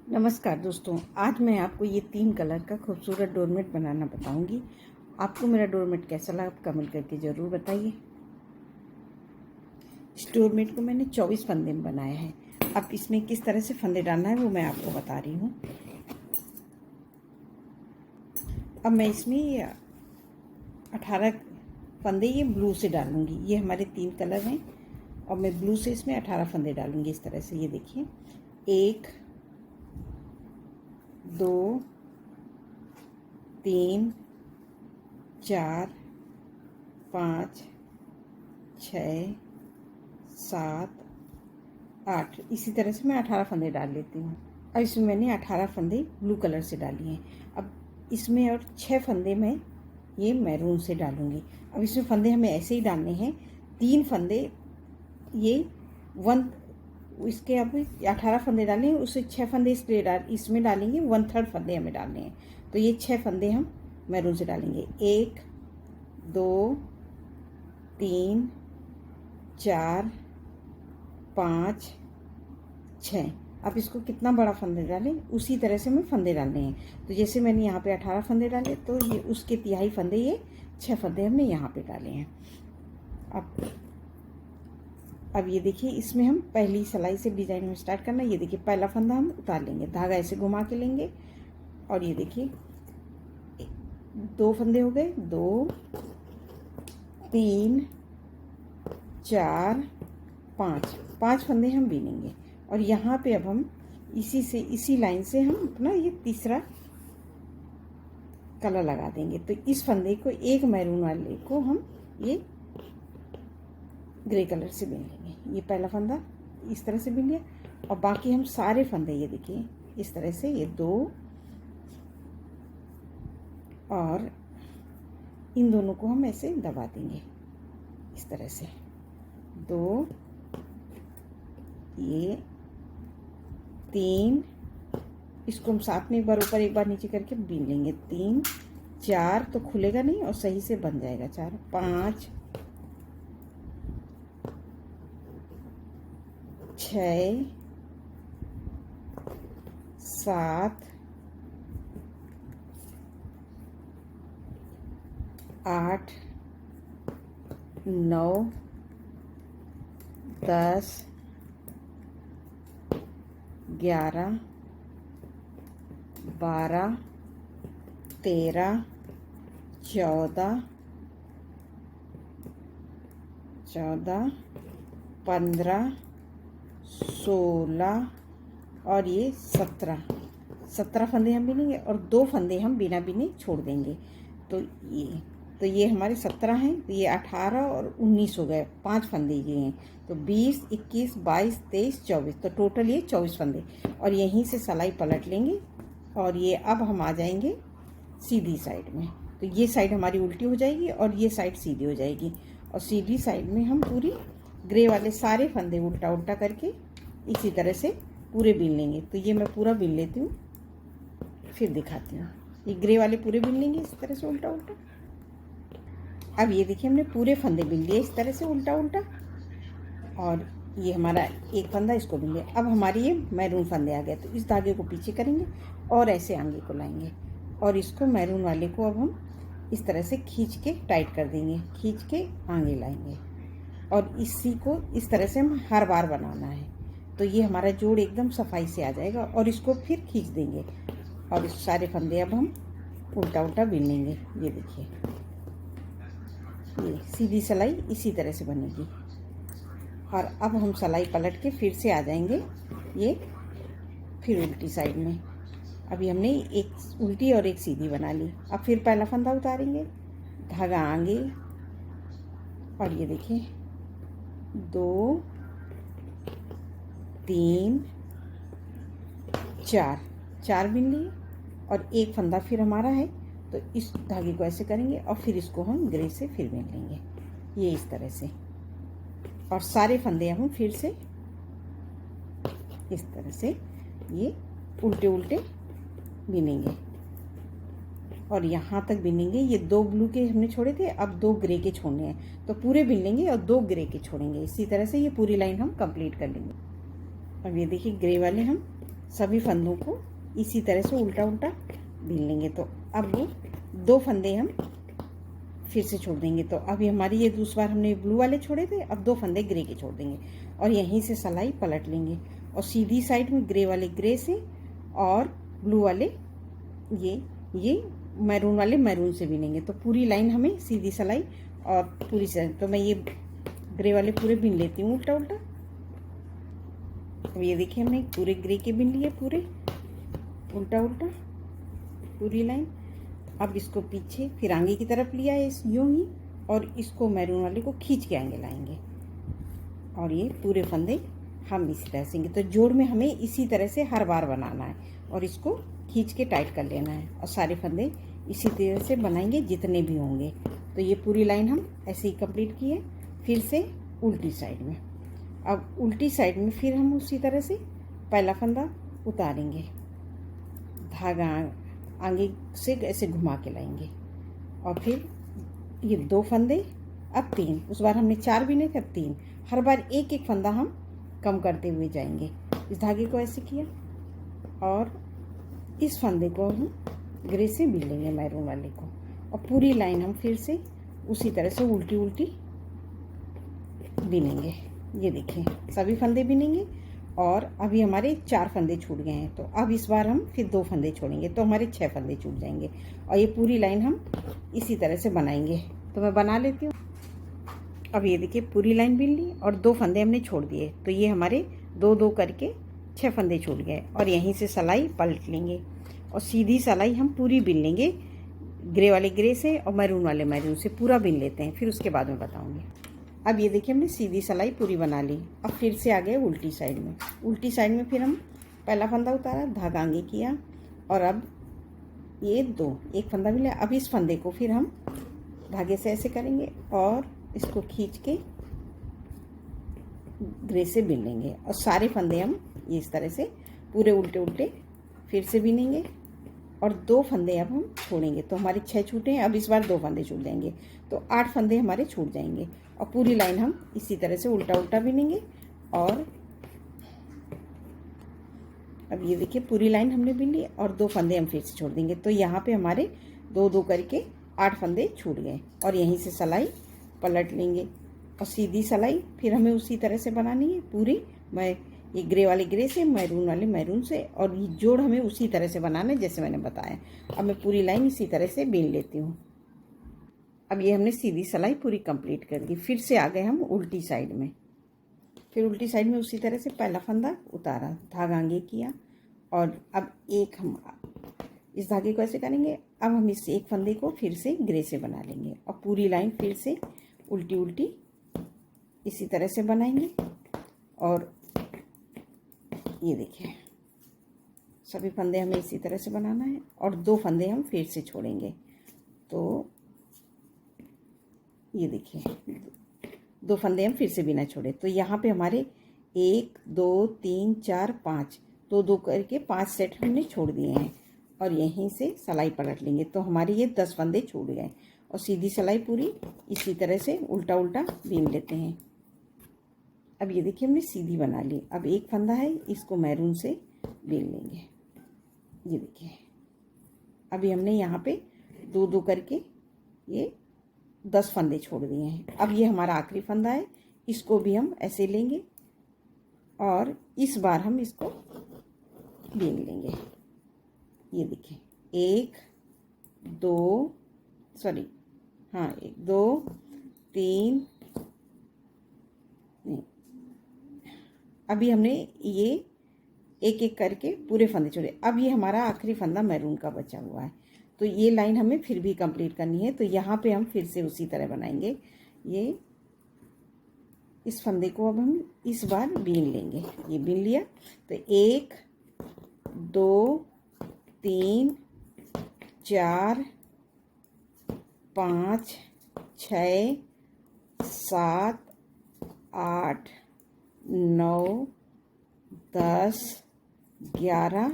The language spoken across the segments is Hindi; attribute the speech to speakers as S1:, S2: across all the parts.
S1: नमस्कार दोस्तों, आज मैं आपको ये 3 कलर का खूबसूरत डोरमेट बनाना बताऊंगी। आपको मेरा डोरमेट कैसा लगा कमेंट करके ज़रूर बताइए। इस डोरमेट को मैंने 24 फंदे में बनाया है। अब इसमें किस तरह से फंदे डालना है वो मैं आपको बता रही हूँ। अब मैं इसमें 18 फंदे ये ब्लू से डालूँगी। ये हमारे 3 कलर हैं और मैं ब्लू से इसमें 18 फंदे डालूँगी इस तरह से। ये देखिए, 1 2 3 4 5 6 7 8 इसी तरह से मैं 18 फंदे डाल लेती हूँ। अब इसमें मैंने 18 फंदे ब्लू कलर से डाली हैं। अब इसमें और 6 फंदे मैं ये मैरून से डालूँगी। अब इसमें फंदे हमें ऐसे ही डालने हैं। 3 फंदे ये वन इसके अब 18 फंदे डाले हैं, उससे 6 फंदे इसमें डालेंगे। 1/3 फंदे हमें डालने हैं, तो ये 6 फंदे हम मैरून से डालेंगे। 1 2 3 4 5 6। अब इसको कितना बड़ा फंदे डालें उसी तरह से हमें फंदे डालने हैं। तो जैसे मैंने यहाँ पे 18 फंदे डाले, तो ये उसके तिहाई फंदे, ये 6 फंदे हमने यहाँ पे डाले हैं। अब ये देखिए, इसमें हम पहली सिलाई से डिजाइन में स्टार्ट करना है। ये देखिए, पहला फंदा हम उतार लेंगे, धागा ऐसे घुमा के लेंगे और ये देखिए 2 फंदे हो गए, 2 3 4 5 फंदे हम बीनेंगे। और यहाँ पे अब हम इसी लाइन से हम अपना ये तीसरा कलर लगा देंगे। तो इस फंदे को, एक मैरून वाले को हम ये ग्रे कलर से बीन लेंगे। ये पहला फंदा इस तरह से बीन लिया और बाकी हम सारे फंदे ये देखिए इस तरह से, ये 2 और इन दोनों को हम ऐसे दबा देंगे इस तरह से। 2, ये 3, इसको हम साथ में एक बार ऊपर एक बार नीचे करके बीन लेंगे। 3 4 तो खुलेगा नहीं और सही से बन जाएगा। 4 5 6 7 8 9 10 11 12 13 14 15 16 और ये 17 फंदे हम बीनेंगे और 2 फंदे हम बिना बीने छोड़ देंगे। तो ये हमारे 17 हैं, तो ये 18 और 19 हो गए, 5 फंदे ये हैं। तो 20 21 22 23 24, तो टोटल ये 24 फंदे। और यहीं से सिलाई पलट लेंगे और ये अब हम आ जाएंगे सीधी साइड में। तो ये साइड हमारी उल्टी हो जाएगी और ये साइड सीधी हो जाएगी। और सीधी साइड में हम पूरी ग्रे वाले सारे फंदे उल्टा उल्टा करके इसी तरह से पूरे बीन लेंगे। तो ये मैं पूरा बीन लेती हूँ, फिर दिखाती हूँ। ये ग्रे वाले पूरे बीन लेंगे इस तरह से उल्टा उल्टा। अब ये देखिए, हमने पूरे फंदे बीन लिए इस तरह से उल्टा उल्टा और ये हमारा एक फंदा, इसको बीन लिया। अब हमारी ये मैरून फंदे आ गए, तो इस धागे को पीछे करेंगे और ऐसे आगे को लाएंगे और इसको मैरून वाले को अब हम इस तरह से खींच के टाइट कर देंगे, खींच के आगे लाएंगे और इसी को इस तरह से हम हर बार बनाना है। तो ये हमारा जोड़ एकदम सफाई से आ जाएगा और इसको फिर खींच देंगे और इस सारे फंदे अब हम उल्टा उल्टा बीन लेंगे। ये देखिए, ये सीधी सिलाई इसी तरह से बनेगी। और अब हम सिलाई पलट के फिर से आ जाएंगे ये फिर उल्टी साइड में। अभी हमने एक उल्टी और एक सीधी बना ली। अब फिर पहला फंदा उतारेंगे, धागा आगे और ये देखिए 2 3 4 बीन लिए और एक फंदा फिर हमारा है, तो इस धागे को ऐसे करेंगे और फिर इसको हम ग्रे से फिर बीन लेंगे ये इस तरह से। और सारे फंदे हम फिर से इस तरह से ये उल्टे उल्टे बीनेंगे और यहाँ तक बीनेंगे। ये 2 ब्लू के हमने छोड़े थे, अब 2 ग्रे के छोड़ने हैं, तो पूरे बीन लेंगे और 2 ग्रे के छोड़ेंगे। इसी तरह से ये पूरी लाइन हम कंप्लीट कर लेंगे। अब ये देखिए, ग्रे वाले हम सभी फंदों को इसी तरह से उल्टा उल्टा बीन लेंगे। तो अब 2 फंदे हम फिर से छोड़ देंगे। तो अभी हमारी ये दूसरी बार हमने ब्लू वाले छोड़े थे, अब 2 फंदे ग्रे के छोड़ देंगे और यहीं से सिलाई पलट लेंगे और सीधी साइड में ग्रे वाले ग्रे से और ब्लू वाले ये मैरून वाले मैरून से बीनेंगे। तो पूरी लाइन हमें सीधी सिलाई और पूरी सिलाई, तो मैं ये ग्रे वाले पूरे बीन लेती हूँ उल्टा उल्टा। अब ये देखिए हमने पूरे ग्रे के बीन लिए, पूरे उल्टा उल्टा पूरी लाइन। अब इसको पीछे फिर आगे की तरफ लिया है यूँ ही, और इसको मैरून वाले को खींच के आगे लाएंगे और ये पूरे फंदे हम इसी तरह से। तो जोड़ में हमें इसी तरह से हर बार बनाना है और इसको खींच के टाइट कर लेना है और सारे फंदे इसी तरह से बनाएंगे जितने भी होंगे। तो ये पूरी लाइन हम ऐसे ही कंप्लीट की है। फिर से उल्टी साइड में, अब उल्टी साइड में फिर हम उसी तरह से पहला फंदा उतारेंगे, धागा आगे से ऐसे घुमा के लाएंगे और फिर ये 2 फंदे, अब 3, उस बार हमने 4 बीने थे, अब 3। हर बार एक एक फंदा हम कम करते हुए जाएंगे। इस धागे को ऐसे किया और इस फंदे को हम ग्रे से बीन लेंगे मैरून वाले को और पूरी लाइन हम फिर से उसी तरह से उल्टी उल्टी बीनेंगे। ये देखिए सभी फंदे बीनेंगे और अभी हमारे 4 फंदे छूट गए हैं। तो अब इस बार हम फिर 2 फंदे छोड़ेंगे तो हमारे 6 फंदे छूट जाएंगे और ये पूरी लाइन हम इसी तरह से बनाएंगे। तो मैं बना लेती हूँ। अब ये देखिए पूरी लाइन बीन ली और 2 फंदे हमने छोड़ दिए, तो ये हमारे 2-2 करके 6 फंदे छूट गए और यहीं से सिलाई पलट लेंगे और सीधी सिलाई हम पूरी बीन लेंगे, ग्रे वाले ग्रे से और मैरून वाले मैरून से पूरा बीन लेते हैं, फिर उसके बाद में बताऊँगी। अब ये देखिए हमने सीधी सिलाई पूरी बना ली। अब फिर से आ गए उल्टी साइड में। उल्टी साइड में फिर हम पहला फंदा उतारा, धागा आगे किया और अब ये 2 एक फंदा मिला। अब इस फंदे को फिर हम धागे से ऐसे करेंगे और इसको खींच के ग्रे से बीन लेंगे और सारे फंदे हम ये इस तरह से पूरे उल्टे उल्टे फिर से बीनेंगे और 2 फंदे अब हम छोड़ेंगे। तो हमारे 6 छूटे हैं, अब इस बार 2 फंदे छूट जाएंगे तो 8 फंदे हमारे छूट जाएंगे और पूरी लाइन हम इसी तरह से उल्टा उल्टा बीनेंगे। और अब ये देखिए पूरी लाइन हमने बीन ली और 2 फंदे हम फिर से छोड़ देंगे। तो यहाँ पे हमारे 2-2 करके 8 फंदे छूट गए और यहीं से सिलाई पलट लेंगे और सीधी सिलाई फिर हमें उसी तरह से बनानी है पूरी। मैं ये ग्रे वाले ग्रे से, मैरून वाले मैरून से, और ये जोड़ हमें उसी तरह से बनाना है जैसे मैंने बताया। अब मैं पूरी लाइन इसी तरह से बीन लेती हूँ। अब ये हमने सीधी सिलाई पूरी कंप्लीट कर दी। फिर से आ गए हम उल्टी साइड में। फिर उल्टी साइड में उसी तरह से पहला फंदा उतारा, धागा आगे किया और अब एक हम इस धागे को ऐसे करेंगे। अब हम इस एक फंदे को फिर से ग्रे से बना लेंगे और पूरी लाइन फिर से उल्टी उल्टी इसी तरह से बनाएंगे। और ये देखिए सभी फंदे हमें इसी तरह से बनाना है और 2 फंदे हम फिर से छोड़ेंगे। तो ये देखिए 2 फंदे हम फिर से बिना छोड़े। तो यहाँ पे हमारे 1 2 3 4 5 2-2 करके 5 सेट हमने छोड़ दिए हैं और यहीं से सिलाई पलट लेंगे। तो हमारे ये 10 फंदे छूट गए और सीधी सिलाई पूरी इसी तरह से उल्टा उल्टा बीन लेते हैं। अब ये देखिए हमने सीधी बना ली। अब एक फंदा है, इसको मैरून से बीन लेंगे। ये देखिए अभी हमने यहाँ पे 2-2 करके ये 10 फंदे छोड़ दिए हैं। अब ये हमारा आखिरी फंदा है, इसको भी हम ऐसे लेंगे और इस बार हम इसको बीन लेंगे। ये देखिए 1 2 3 अभी हमने ये एक एक करके पूरे फंदे छोड़े। अब ये हमारा आखिरी फंदा मैरून का बचा हुआ है, तो ये लाइन हमें फिर भी कंप्लीट करनी है। तो यहाँ पे हम फिर से उसी तरह बनाएंगे। ये इस फंदे को अब हम इस बार बीन लेंगे। ये बीन लिया तो 1 2 3 4 5 6 7 8 9 10 11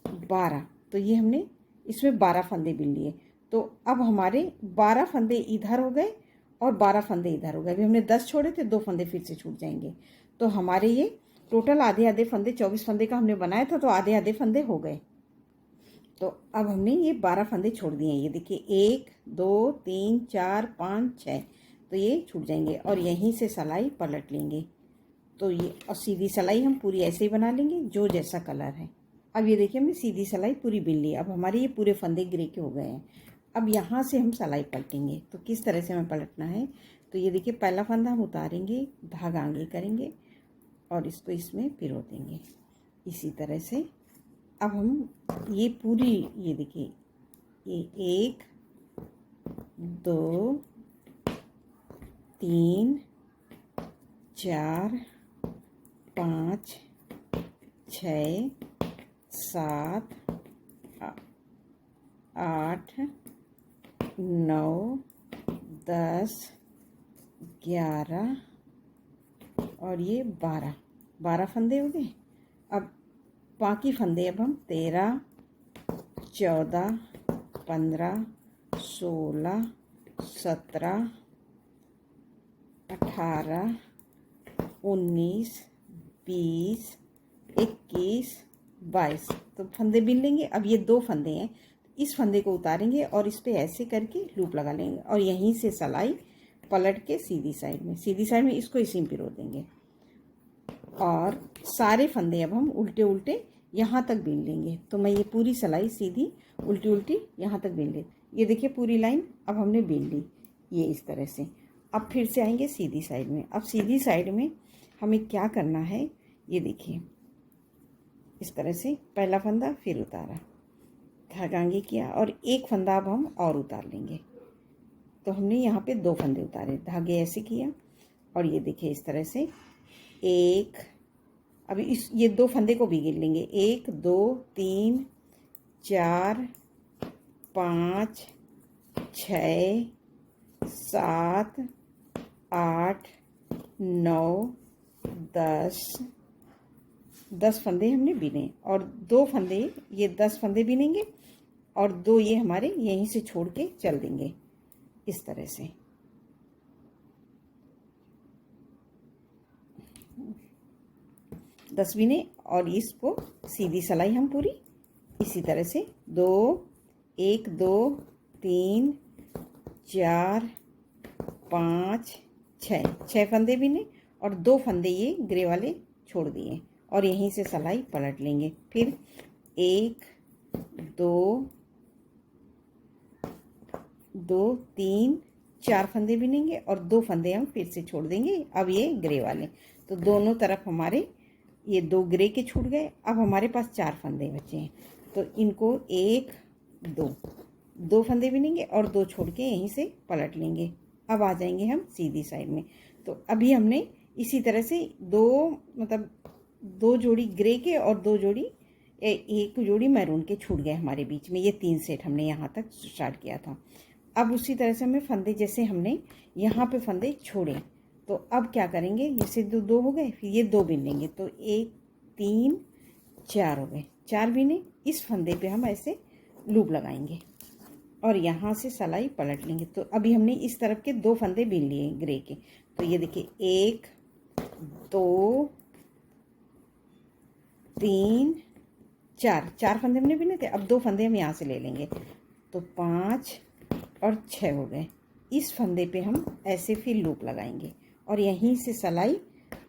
S1: 12। तो ये हमने इसमें 12 फंदे बीन लिए। तो अब हमारे 12 फंदे इधर हो गए और 12 फंदे इधर हो गए। अभी हमने 10 छोड़े थे, 2 फंदे फिर से छूट जाएंगे। तो हमारे ये टोटल आधे आधे फंदे, 24 फंदे का हमने बनाया था, तो आधे आधे फंदे हो गए। तो अब हमने ये 12 फंदे छोड़ दिए हैं। ये देखिए 1 2 3 4 5 6, तो ये छूट जाएंगे और यहीं से सिलाई पलट लेंगे। तो ये और सीधी सिलाई हम पूरी ऐसे ही बना लेंगे जो जैसा कलर है। अब ये देखिए हमने सीधी सिलाई पूरी बिन ली। अब हमारे ये पूरे फंदे ग्रे के हो गए हैं। अब यहाँ से हम सिलाई पलटेंगे। तो किस तरह से हमें पलटना है, तो ये देखिए पहला फंदा हम उतारेंगे, धागा आगे करेंगे और इसको इसमें पिरो देंगे इसी तरह से। अब हम ये पूरी, ये देखिए ये 1 2 3 4 5 6 7 8 9 10 11 और ये 12 फंदे हो गए। अब बाकी फंदे अब हम 13 14 15 16 17 18 19 20 21 22 तो फंदे बिन लेंगे। अब ये 2 फंदे हैं, इस फंदे को उतारेंगे और इस पे ऐसे करके लूप लगा लेंगे और यहीं से सिलाई पलट के सीधी साइड में इसको इसी में पिरो देंगे और सारे फंदे अब हम उल्टे उल्टे यहाँ तक बिन लेंगे। तो मैं ये पूरी सिलाई सीधी उल्टी उल्टी यहाँ तक बिन ले। ये देखिए पूरी लाइन अब हमने बिन ली, ये इस तरह से। अब फिर से आएंगे सीधी साइड में। अब सीधी साइड में हमें क्या करना है, ये देखिए इस तरह से पहला फंदा फिर उतारा, धागा आगे किया और एक फंदा अब हम और उतार लेंगे। तो हमने यहाँ पे 2 फंदे उतारे, धागे ऐसे किया और ये देखिए इस तरह से एक, अभी इस ये 2 फंदे को भी गिन लेंगे। 1 2 3 4 5 6 7 8 9 10 फंदे हमने बिने और 2 फंदे, ये 10 फंदे बिनेंगे और 2 ये हमारे यहीं से छोड़ के चल देंगे इस तरह से। दस बिने और इसको सीधी सिलाई हम पूरी इसी तरह से 2 1 2 3 4 5 6 फंदे बिने और 2 फंदे ये ग्रे वाले छोड़ दिए और यहीं से सिलाई पलट लेंगे। फिर 1 2 3 4 फंदे बिनेंगे और 2 फंदे हम फिर से छोड़ देंगे। अब ये ग्रे वाले, तो दोनों तरफ हमारे ये 2 ग्रे के छूट गए। अब हमारे पास 4 फंदे बचे हैं, तो इनको 1 2 फंदे बिनेंगे और 2 छोड़ के यहीं से पलट लेंगे। अब आ जाएंगे हम सीधी साइड में। तो अभी हमने इसी तरह से 2 जोड़ी ग्रे के और 2 जोड़ी एक जोड़ी मैरून के छूट गए हमारे बीच में। ये 3 सेट हमने यहाँ तक स्टार्ट किया था। अब उसी तरह से हमें फंदे, जैसे हमने यहाँ पे फंदे छोड़े, तो अब क्या करेंगे, जैसे 2 हो गए, फिर ये 2 बिन लेंगे, तो 1 3 4 हो गए। 4 बिने, इस फंदे पे हम ऐसे लूप लगाएंगे और यहाँ से सिलाई पलट लेंगे। तो अभी हमने इस तरफ के 2 फंदे बिन लिए ग्रे के। तो ये देखिए 1 2 3 4 फंदे हमने बिने थे। अब 2 फंदे हम यहाँ से ले लेंगे, तो 5 और 6 हो गए। इस फंदे पे हम ऐसे फिर लूप लगाएंगे और यहीं से सिलाई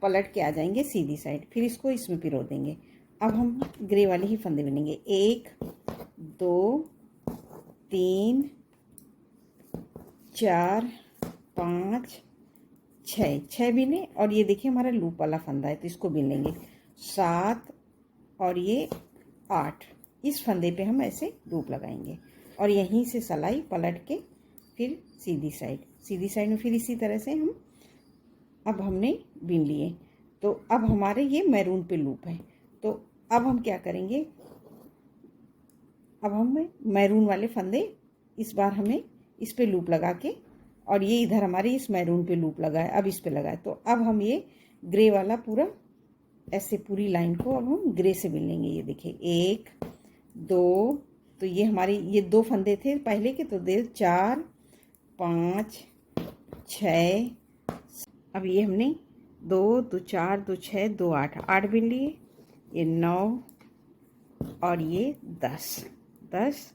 S1: पलट के आ जाएंगे सीधी साइड। फिर इसको इसमें पिरो देंगे। अब हम ग्रे वाले ही फंदे बिनेंगे, 1 2 3 4 5 6 बिने और ये देखिए हमारा लूप वाला फंदा है, तो इसको बिन लेंगे। 7 और ये 8, इस फंदे पे हम ऐसे लूप लगाएंगे और यहीं से सिलाई पलट के फिर सीधी साइड में फिर इसी तरह से हम, अब हमने बिन लिए। तो अब हमारे ये मैरून पे लूप है। तो अब हम क्या करेंगे, अब हम मैरून वाले फंदे इस बार हमें इस पे लूप लगा के, और ये इधर हमारे इस मैरून पे लूप लगा है, अब इस पे लगा है। तो अब हम ये ग्रे वाला पूरा ऐसे पूरी लाइन को अब हम ग्रे से बिन लेंगे। ये देखिए 1 2, तो ये हमारे ये 2 फंदे थे पहले के, तो 4 5 6, अब ये हमने 2 2 4 2 6 2 8, 8 बिन लिए, ये 9 और ये 10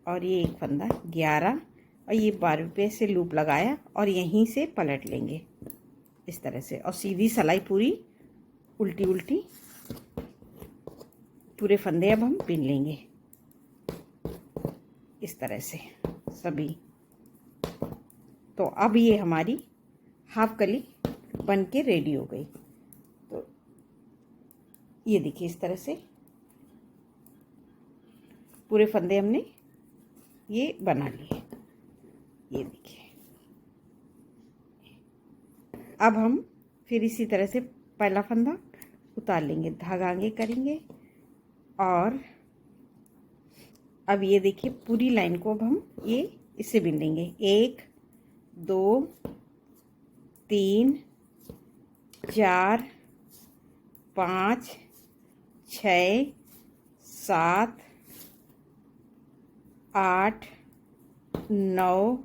S1: और ये एक फंदा 11 और ये 12 पे से लूप लगाया और यहीं से पलट लेंगे इस तरह से, और सीधी सिलाई पूरी उल्टी उल्टी पूरे फंदे अब हम बिन लेंगे इस तरह से सभी। तो अब ये हमारी हाफ कली बन के रेडी हो गई। तो ये देखिए इस तरह से पूरे फंदे हमने ये बना लिए, ये देखिए। अब हम फिर इसी तरह से पहला फंदा उतार लेंगे, धागा आगे करेंगे और अब ये देखिए पूरी लाइन को अब हम ये इससे बिन लेंगे। 1 2 3 4 5 6 7 8 9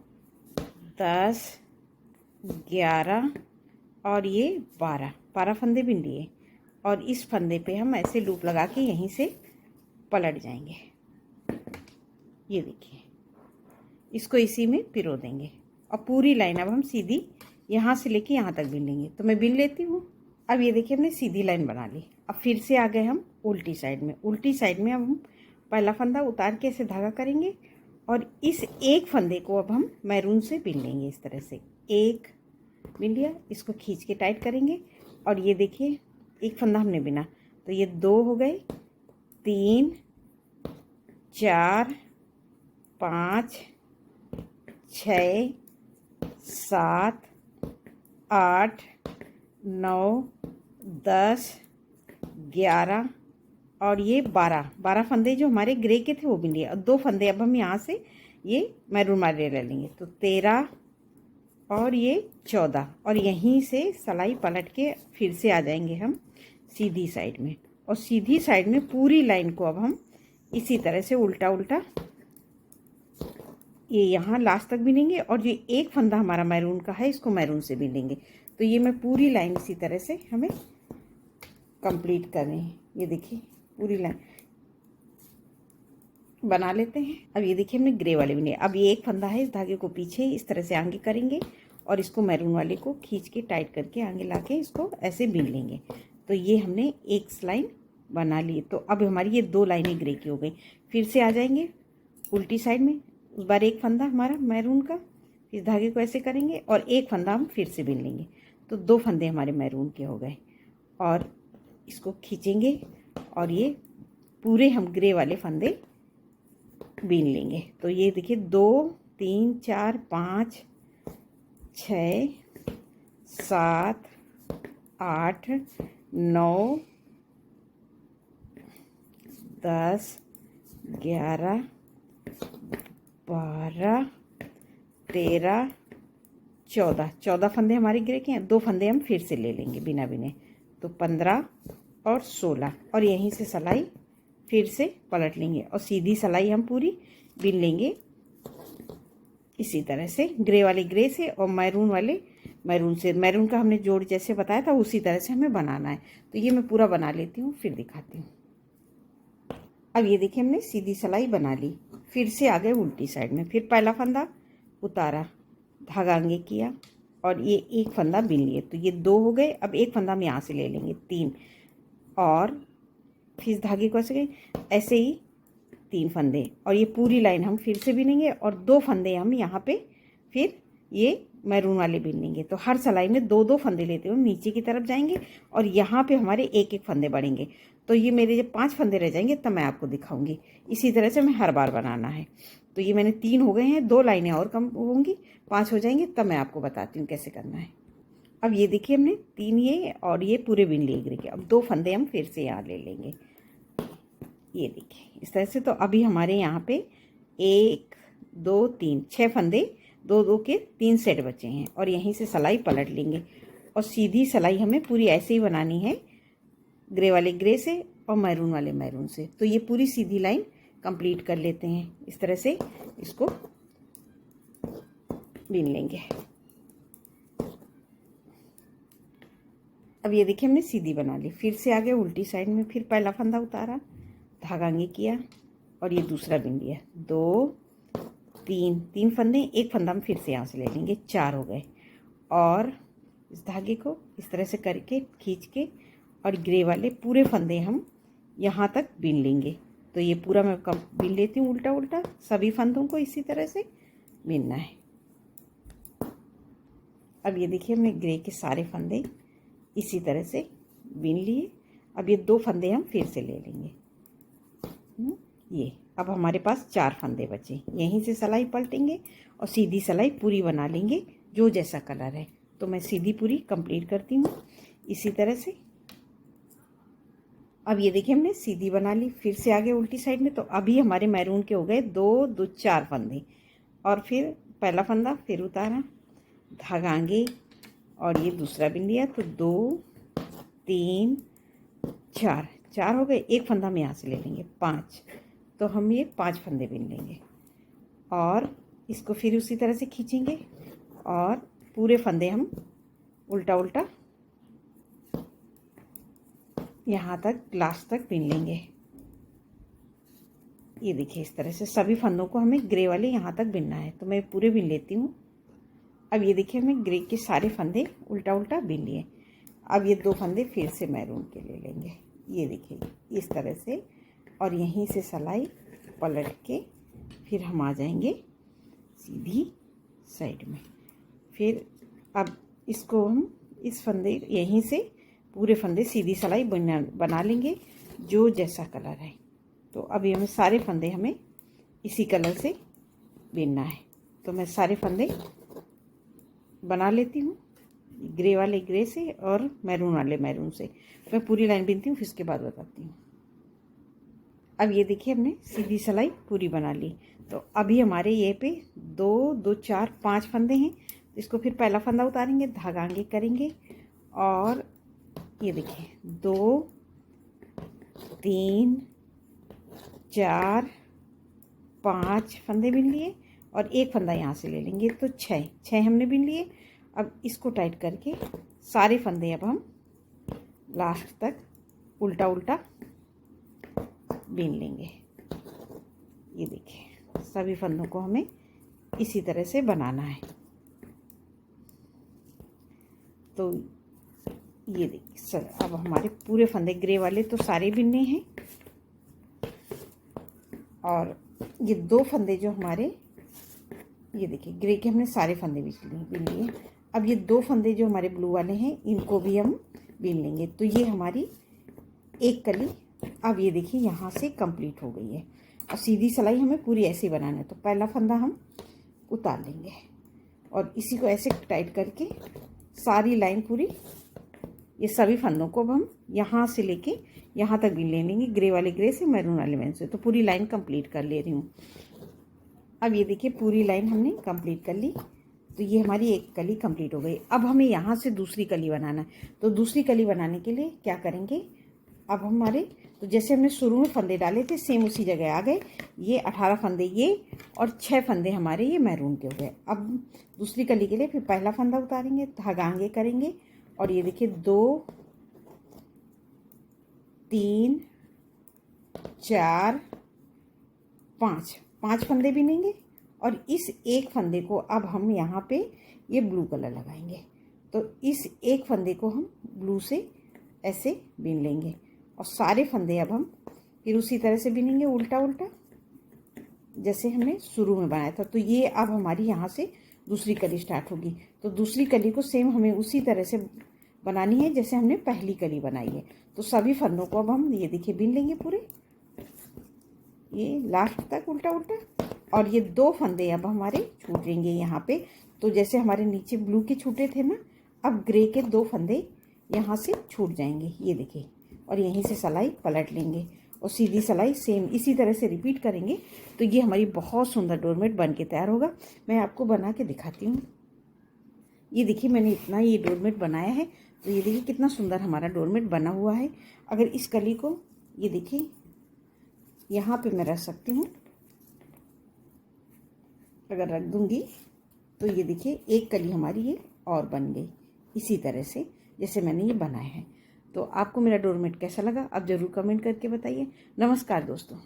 S1: 10 11 और ये 12 फंदे बिन लिए, और इस फंदे पे हम ऐसे लूप लगा के यहीं से पलट जाएंगे। ये देखिए इसको इसी में पिरो देंगे और पूरी लाइन अब हम सीधी यहाँ से लेके यहाँ तक बिन लेंगे। तो मैं बिन लेती हूँ। अब ये देखिए हमने सीधी लाइन बना ली। अब फिर से आ गए हम उल्टी साइड में। उल्टी साइड में अब हम पहला फंदा उतार के ऐसे धागा करेंगे और इस एक फंदे को अब हम मैरून से बिन लेंगे इस तरह से। एक बिन लिया, इसको खींच के टाइट करेंगे और ये देखिए एक फंदा हमने बिना, तो ये 2 हो गए, 3 4 5 6 7 8 9 10 11 और ये 12 फंदे जो हमारे ग्रे के थे वो बिन लिए। और 2 फंदे अब हम यहाँ से ये मैरून वाले ले लेंगे, तो 13 और ये 14 और यहीं से सिलाई पलट के फिर से आ जाएंगे हम सीधी साइड में। और सीधी साइड में पूरी लाइन को अब हम इसी तरह से उल्टा उल्टा ये यहाँ लास्ट तक बिनेंगे और ये एक फंदा हमारा मैरून का है इसको मैरून से बिनेंगे। तो ये मैं पूरी लाइन इसी तरह से हमें कंप्लीट कर रहे हैं। ये देखिए पूरी लाइन बना लेते हैं। अब ये देखिए हमने ग्रे वाले बिने। अब ये एक फंदा है, इस धागे को पीछे इस तरह से आगे करेंगे और इसको मैरून वाले को खींच के टाइट करके आगे लाके इसको ऐसे बिन लेंगे। तो ये हमने एक लाइन बना ली। तो अब हमारी ये 2 लाइनें ग्रे की हो गई। फिर से आ जाएंगे उल्टी साइड में, उस बार एक फंदा हमारा मैरून का, इस धागे को ऐसे करेंगे और एक फंदा हम फिर से बिन लेंगे। तो 2 फंदे हमारे मैरून के हो गए और इसको खींचेंगे और ये पूरे हम ग्रे वाले फंदे बीन लेंगे। तो ये देखिए 2 3 4 5 6 7 8 9 10 11 12 13 14 फंदे हमारे ग्रे के हैं। 2 फंदे हम फिर से ले लेंगे बिना बिने, तो 15 और 16 और यहीं से सिलाई फिर से पलट लेंगे और सीधी सिलाई हम पूरी बिन लेंगे इसी तरह से, ग्रे वाले ग्रे से और मैरून वाले मैरून से। मैरून का हमने जोड़ जैसे बताया था उसी तरह से हमें बनाना है। तो ये मैं पूरा बना लेती हूँ फिर दिखाती हूँ। अब ये देखिए हमने सीधी सिलाई बना ली। फिर से आ गए उल्टी साइड में। फिर पहला फंदा उतारा, धागा आगे किया और ये एक फंदा बिन लिए। तो ये 2 हो गए। अब एक फंदा हम यहाँ से ले लेंगे 3 और फिर धागे को ऐसे ही 3 फंदे और ये पूरी लाइन हम फिर से बिनेंगे और 2 फंदे हम यहाँ पे फिर ये मैरून वाले बिन लेंगे। तो हर सिलाई में 2-2 फंदे लेते हुए नीचे की तरफ जाएंगे और यहाँ पे हमारे एक फंदे बढ़ेंगे। तो ये मेरे जब 5 फंदे रह जाएंगे तब मैं आपको दिखाऊंगी। इसी तरह से मैं हर बार बनाना है। तो ये मैंने 3 हो गए हैं, 2 लाइनें और कम होंगी, 5 हो जाएंगे तब मैं आपको बताती हूँ कैसे करना है। अब ये देखिए हमने 3 ये और ये पूरे बिन लिए ग्रे के। अब 2 फंदे हम फिर से यहाँ ले लेंगे, ये देखिए इस तरह से। तो अभी हमारे यहाँ पे 1 2 3 6 फंदे 2-2 के 3 सेट बचे हैं और यहीं से सिलाई पलट लेंगे और सीधी सिलाई हमें पूरी ऐसे ही बनानी है, ग्रे वाले ग्रे से और मैरून वाले मैरून से। तो ये पूरी सीधी लाइन कंप्लीट कर लेते हैं। इस तरह से इसको बिन लेंगे। अब ये देखिए हमने सीधी बना ली, फिर से आगे उल्टी साइड में फिर पहला फंदा उतारा, धागा आगे किया और ये दूसरा बिन लिया, 2 3 फंदे, एक फंदा हम फिर से यहाँ से ले लेंगे, 4 हो गए। और इस धागे को इस तरह से करके खींच के और ग्रे वाले पूरे फंदे हम यहाँ तक बिन लेंगे। तो ये पूरा मैं कम बिन लेती हूँ, उल्टा उल्टा सभी फंदों को इसी तरह से बिनना है। अब ये देखिए हमने ग्रे के सारे फंदे इसी तरह से बिन लिए। अब ये 2 फंदे हम फिर से ले लेंगे। ये अब हमारे पास 4 फंदे बचे, यहीं से सिलाई पलटेंगे और सीधी सिलाई पूरी बना लेंगे जो जैसा कलर है। तो मैं सीधी पूरी कंप्लीट करती हूँ इसी तरह से। अब ये देखिए हमने सीधी बना ली, फिर से आगे उल्टी साइड में। तो अभी हमारे मैरून के हो गए 2 2 4 फंदे, और फिर पहला फंदा फिर उतारा, धागा आगे और ये दूसरा बिन लिया। तो 2 3 4 हो गए, एक फंदा हम यहाँ से ले लेंगे, 5। तो हम ये 5 फंदे बिन लेंगे और इसको फिर उसी तरह से खींचेंगे और पूरे फंदे हम उल्टा उल्टा यहाँ तक लास्ट तक बिन लेंगे। ये देखिए इस तरह से सभी फंदों को हमें ग्रे वाले यहाँ तक बिनना है। तो मैं पूरे बिन लेती हूँ। अब ये देखिए हमें ग्रे के सारे फंदे उल्टा उल्टा बिन लिए। अब ये 2 फंदे फिर से मैरून के ले लेंगे, ये देखिए इस तरह से, और यहीं से सिलाई पलट के फिर हम आ जाएंगे सीधी साइड में। फिर अब इसको हम इस फंदे यहीं से पूरे फंदे सीधी सिलाई बना लेंगे जो जैसा कलर है। तो अब ये सारे फंदे हमें इसी कलर से बिनना है। तो मैं सारे फंदे बना लेती हूँ, ग्रे वाले ग्रे से और मैरून वाले मैरून से। मैं पूरी लाइन बिनती हूँ, फिर इसके बाद बताती हूँ। अब ये देखिए हमने सीधी सिलाई पूरी बना ली। तो अभी हमारे ये पे 2 2 4 5 फंदे हैं। इसको फिर पहला फंदा उतारेंगे, धागा आगे करेंगे और ये देखिए 2 3 4 5 फंदे बिन लिए और एक फंदा यहाँ से ले लेंगे। तो 6 हमने बिन लिए। अब इसको टाइट करके सारे फंदे अब हम लास्ट तक उल्टा उल्टा बिन लेंगे। ये देखिए सभी फंदों को हमें इसी तरह से बनाना है। तो ये देखिए सर, अब हमारे पूरे फंदे ग्रे वाले तो सारे बिनने हैं और ये 2 फंदे जो हमारे, ये देखिए ग्रे के हमने सारे फंदे बिन लिए। अब ये 2 फंदे जो हमारे ब्लू वाले हैं इनको भी हम बिन लेंगे। तो ये हमारी एक कली अब ये देखिए यहाँ से कंप्लीट हो गई है। और सीधी सिलाई हमें पूरी ऐसे बनाना है। तो पहला फंदा हम उतार लेंगे और इसी को ऐसे टाइट करके सारी लाइन पूरी, ये सभी फंदों को अब हम यहाँ से लेके यहाँ तक बिन ले लेंगे, ग्रे वाले ग्रे से मैरून वाले मैरून से। तो पूरी लाइन कंप्लीट कर ले रही हूँ। अब ये देखिए पूरी लाइन हमने कंप्लीट कर ली। तो ये हमारी एक कली कंप्लीट हो गई। अब हमें यहाँ से दूसरी कली बनाना है। तो दूसरी कली बनाने के लिए क्या करेंगे, अब हमारे तो जैसे हमने शुरू में फंदे डाले थे सेम उसी जगह आ गए। ये 18 फंदे ये और 6 फंदे हमारे ये मैरून के हो गए। अब दूसरी कली के लिए फिर पहला फंदा उतारेंगे, धागा आगे करेंगे और ये देखिए 2 3 4 5 फंदे बिनेंगे और इस एक फंदे को अब हम यहाँ पे ये ब्लू कलर लगाएंगे। तो इस एक फंदे को हम ब्लू से ऐसे बिन लेंगे और सारे फंदे अब हम फिर उसी तरह से बिनेंगे उल्टा उल्टा जैसे हमने शुरू में बनाया था। तो ये अब हमारी यहाँ से दूसरी कली स्टार्ट होगी। तो दूसरी कली को सेम हमें उसी तरह से बनानी है जैसे हमने पहली कली बनाई है। तो सभी फंदों को अब हम ये देखिए बिन लेंगे पूरे, ये लास्ट तक उल्टा उल्टा। और ये 2 फंदे अब हमारे छूटेंगे यहाँ पे। तो जैसे हमारे नीचे ब्लू के छूटे थे ना, अब ग्रे के 2 फंदे यहाँ से छूट जाएंगे, ये देखिए। और यहीं से सिलाई पलट लेंगे और सीधी सिलाई सेम इसी तरह से रिपीट करेंगे। तो ये हमारी बहुत सुंदर डोरमेट बन के तैयार होगा। मैं आपको बना के दिखाती हूँ। ये देखिए मैंने इतना ये डोरमेट बनाया है। तो ये देखिए कितना सुंदर हमारा डोरमेट बना हुआ है। अगर इस कली को ये देखिए यहाँ पे मैं रख सकती हूँ, अगर रख दूँगी तो ये देखिए एक कली हमारी ये और बन गई इसी तरह से। जैसे मैंने ये बनाए हैं। तो आपको मेरा डोरमेट कैसा लगा आप ज़रूर कमेंट करके बताइए। नमस्कार दोस्तों।